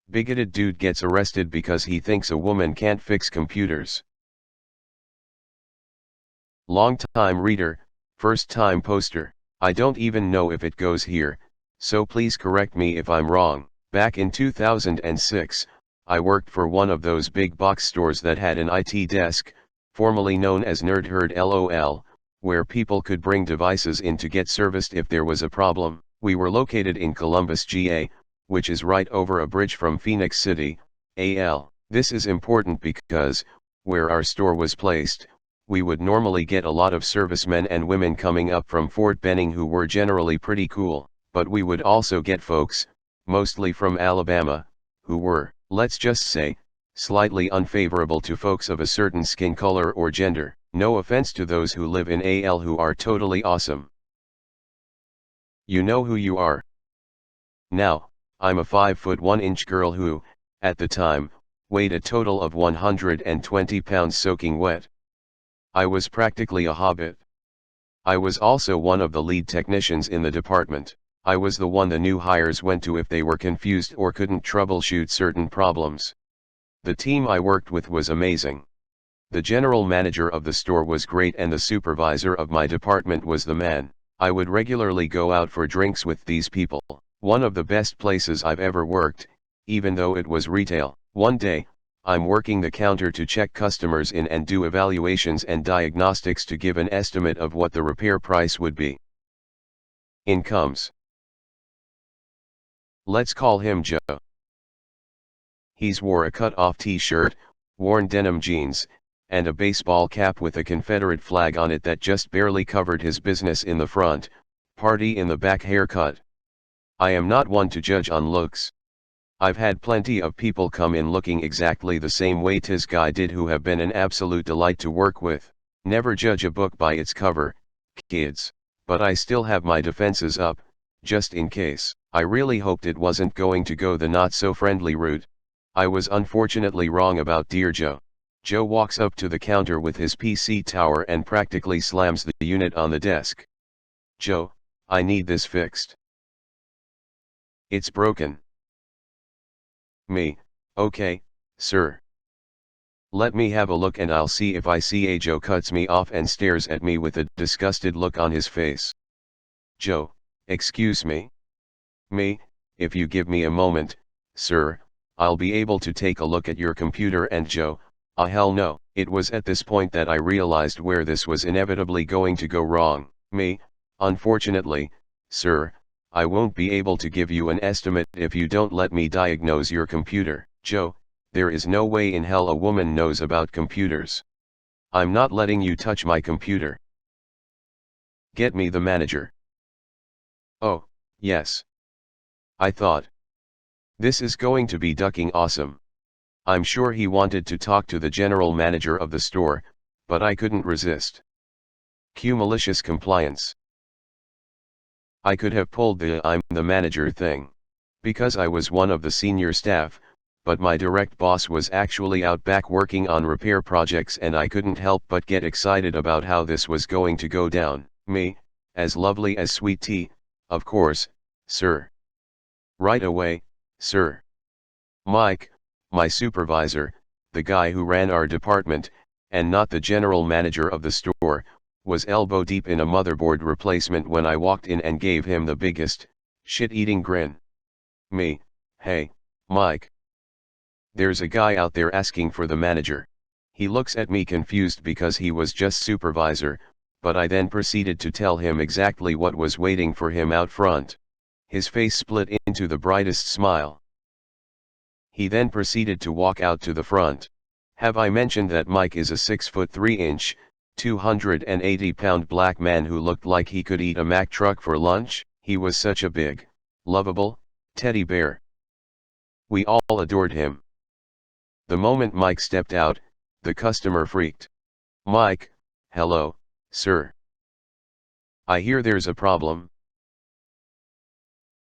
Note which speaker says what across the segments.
Speaker 1: Bigoted dude gets arrested because he thinks a woman can't fix computers. Long-time reader, first-time poster. I don't even know if it goes here, so please correct me if I'm wrong. Back in 2006, I worked for one of those big box stores that had an IT desk, formerly known as NerdHerd LOL, where people could bring devices in to get serviced if there was a problem. We were located in Columbus, GA, which is right over a bridge from Phoenix City, AL. This is important because, where our store was placed, we would normally get a lot of servicemen and women coming up from Fort Benning who were generally pretty cool, but we would also get folks, mostly from Alabama, who were, let's just say, slightly unfavorable to folks of a certain skin color or gender. No offense to those who live in AL who are totally awesome. You know who you are. Now, I'm a 5'1" girl who, at the time, weighed a total of 120 pounds soaking wet. I was practically a hobbit. I was also one of the lead technicians in the department. I was the one the new hires went to if they were confused or couldn't troubleshoot certain problems. The team I worked with was amazing. The general manager of the store was great and the supervisor of my department was the man. I would regularly go out for drinks with these people. One of the best places I've ever worked, even though it was retail. One day, I'm working the counter to check customers in and do evaluations and diagnostics to give an estimate of what the repair price would be. In comes. Let's call him Joe. He's wore a cut-off t-shirt, worn denim jeans, and a baseball cap with a Confederate flag on it that just barely covered his business in the front, party in the back haircut. I am not one to judge on looks. I've had plenty of people come in looking exactly the same way this guy did who have been an absolute delight to work with. Never judge a book by its cover, kids. But I still have my defenses up, just in case. I really hoped it wasn't going to go the not-so-friendly route. I was unfortunately wrong about dear Joe. Joe walks up to the counter with his PC tower and practically slams the unit on the desk. Joe, I need this fixed. It's broken. Me, okay, sir. Let me have a look and I'll see if I see a Joe cuts me off and stares at me with a disgusted look on his face. Joe, excuse me. Me, if you give me a moment, sir, I'll be able to take a look at your computer and Joe, hell no. It was at this point that I realized where this was inevitably going to go wrong. Me, unfortunately, sir, I won't be able to give you an estimate if you don't let me diagnose your computer. Joe, there is no way in hell a woman knows about computers. I'm not letting you touch my computer. Get me the manager. Oh, yes. I thought. This is going to be ducking awesome. I'm sure he wanted to talk to the general manager of the store, but I couldn't resist. Cue malicious compliance. I could have pulled the I'm the manager thing. Because I was one of the senior staff, but my direct boss was actually out back working on repair projects and I couldn't help but get excited about how this was going to go down. Me, as lovely as sweet tea, of course, sir. Right away, sir. Mike, my supervisor, the guy who ran our department, and not the general manager of the store, was elbow deep in a motherboard replacement when I walked in and gave him the biggest, shit-eating grin. Me, hey, Mike. There's a guy out there asking for the manager. He looks at me confused because he was just supervisor, but I then proceeded to tell him exactly what was waiting for him out front. His face split into the brightest smile. He then proceeded to walk out to the front. Have I mentioned that Mike is a 6'3", 280-pound black man who looked like he could eat a Mack truck for lunch? He was such a big, lovable, teddy bear. We all adored him. The moment Mike stepped out, the customer freaked. Mike, hello, sir. I hear there's a problem.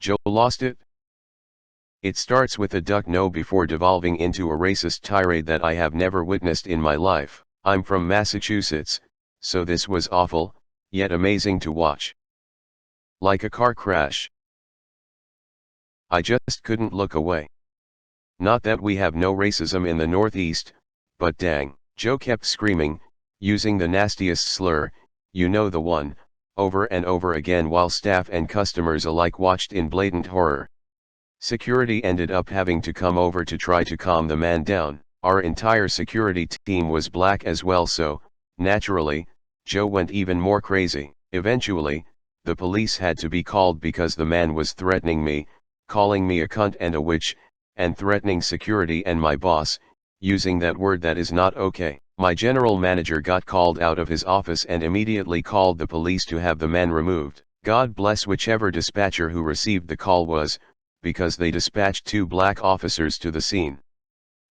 Speaker 1: Joe lost it? It starts with a duck no before devolving into a racist tirade that I have never witnessed in my life. I'm from Massachusetts, so this was awful, yet amazing to watch. Like a car crash. I just couldn't look away. Not that we have no racism in the Northeast, but dang. Joe kept screaming, using the nastiest slur, you know the one, over and over again while staff and customers alike watched in blatant horror. Security ended up having to come over to try to calm the man down. Our entire security team was black as well, so, naturally, Joe went even more crazy. Eventually, the police had to be called because the man was threatening me, calling me a cunt and a witch, and threatening security and my boss, using that word that is not okay. My general manager got called out of his office and immediately called the police to have the man removed. God bless whichever dispatcher who received the call was, because they dispatched 2 black officers to the scene.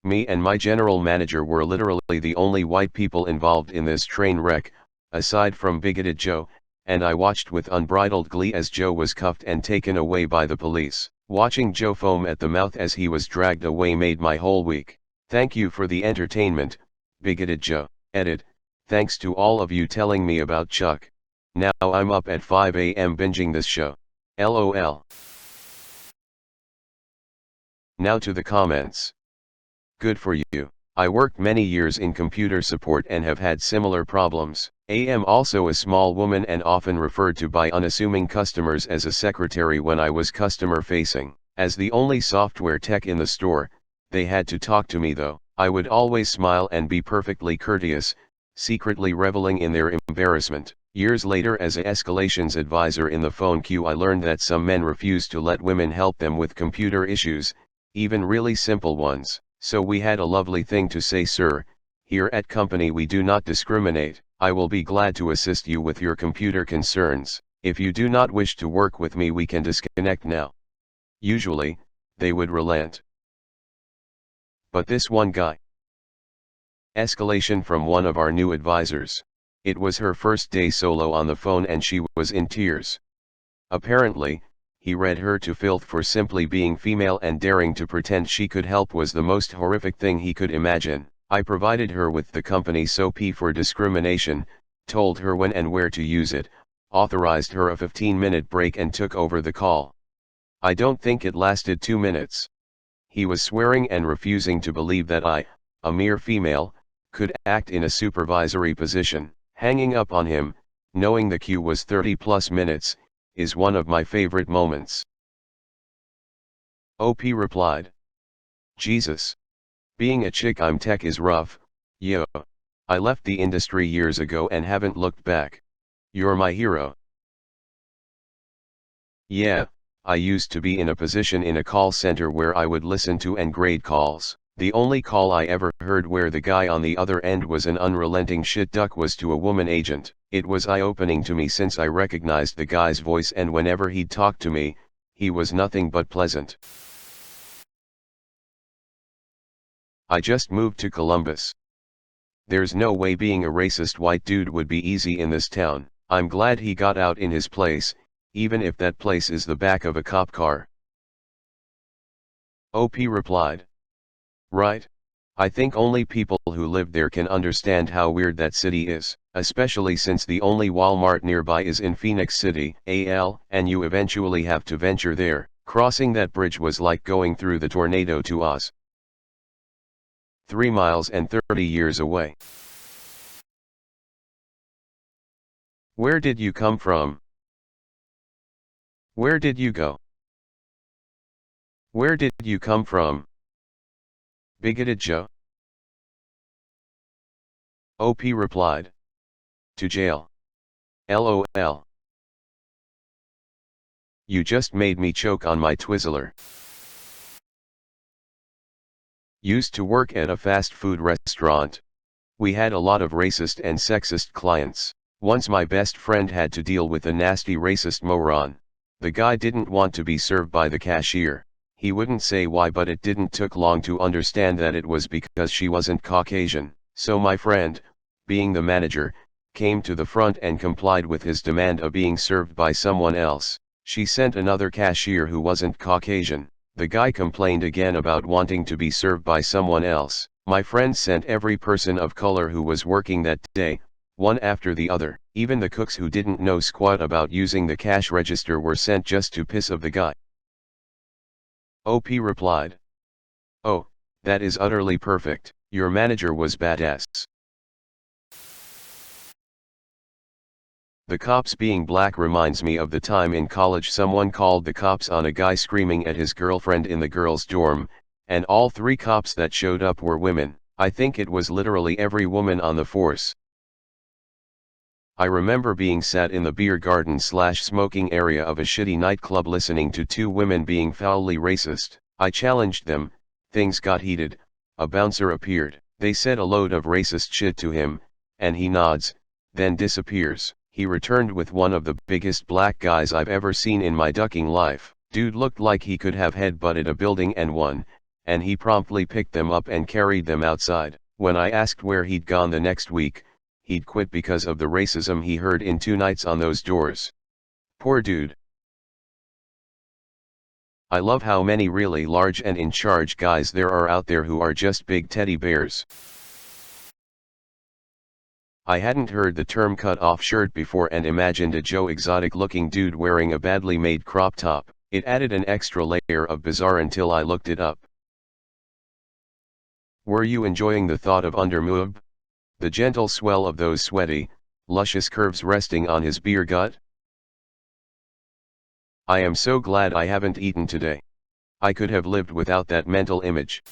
Speaker 1: Me and my general manager were literally the only white people involved in this train wreck, aside from Bigoted Joe, and I watched with unbridled glee as Joe was cuffed and taken away by the police. Watching Joe foam at the mouth as he was dragged away made my whole week. Thank you for the entertainment, Bigoted Joe. Edit, thanks to all of you telling me about Chuck. Now I'm up at 5 a.m. binging this show. LOL. Now to the comments. Good for you. I worked many years in computer support and have had similar problems. I am also a small woman and often referred to by unassuming customers as a secretary when I was customer facing. As the only software tech in the store, they had to talk to me though. I would always smile and be perfectly courteous, secretly reveling in their embarrassment. Years later, as a escalations advisor in the phone queue, I learned that some men refuse to let women help them with computer issues, even really simple ones. So we had a lovely thing to say, sir, here at company we do not discriminate. I will be glad to assist you with your computer concerns. If you do not wish to work with me, we can disconnect now. Usually, they would relent. But this one guy. Escalation from one of our new advisors. It was her first day solo on the phone and she was in tears. Apparently, he read her to filth for simply being female, and daring to pretend she could help was the most horrific thing he could imagine. I provided her with the company's SOP for discrimination, told her when and where to use it, authorized her a 15-minute break and took over the call. I don't think it lasted 2 minutes. He was swearing and refusing to believe that I, a mere female, could act in a supervisory position. Hanging up on him, knowing the queue was 30+ minutes, is one of my favorite moments. OP replied, Jesus. Being a chick I'm tech is rough, yo. I left the industry years ago and haven't looked back. You're my hero. Yeah, I used to be in a position in a call center where I would listen to and grade calls. The only call I ever heard where the guy on the other end was an unrelenting shit duck was to a woman agent. It was eye-opening to me since I recognized the guy's voice, and whenever he'd talk to me, he was nothing but pleasant. I just moved to Columbus. There's no way being a racist white dude would be easy in this town. I'm glad he got out in his place, even if that place is the back of a cop car. OP replied, right. I think only people who live there can understand how weird that city is, especially since the only Walmart nearby is in Phoenix City, AL, and you eventually have to venture there. Crossing that bridge was like going through the tornado to Oz. 3 miles and 30 years away. Where did you come from? Where did you go? Where did you come from? Bigoted Joe. OP replied, to jail. LOL. You just made me choke on my Twizzler. Used to work at a fast food restaurant. We had a lot of racist and sexist clients. Once my best friend had to deal with a nasty racist moron. The guy didn't want to be served by the cashier. He wouldn't say why, but it didn't took long to understand that it was because she wasn't Caucasian. So my friend, being the manager, came to the front and complied with his demand of being served by someone else. She sent another cashier who wasn't Caucasian. The guy complained again about wanting to be served by someone else. My friend sent every person of color who was working that day, one after the other. Even the cooks who didn't know squat about using the cash register were sent just to piss off the guy. OP replied, Oh, that is utterly perfect. Your manager was badass. The cops being black reminds me of the time in college someone called the cops on a guy screaming at his girlfriend in the girls' dorm, and all 3 cops that showed up were women. I think it was literally every woman on the force. I remember being sat in the beer garden / smoking area of a shitty nightclub listening to 2 women being foully racist. I challenged them, things got heated, a bouncer appeared. They said a load of racist shit to him, and he nods, then disappears. He returned with one of the biggest black guys I've ever seen in my ducking life. Dude looked like he could have head-butted a building and won, and he promptly picked them up and carried them outside. When I asked where he'd gone the next week, he'd quit because of the racism he heard in 2 nights on those doors. Poor dude. I love how many really large and in charge guys there are out there who are just big teddy bears. I hadn't heard the term cut-off shirt before and imagined a Joe Exotic-looking dude wearing a badly made crop top. It added an extra layer of bizarre until I looked it up. Were you enjoying the thought of undermoob? The gentle swell of those sweaty, luscious curves resting on his beer gut? I am so glad I haven't eaten today. I could have lived without that mental image.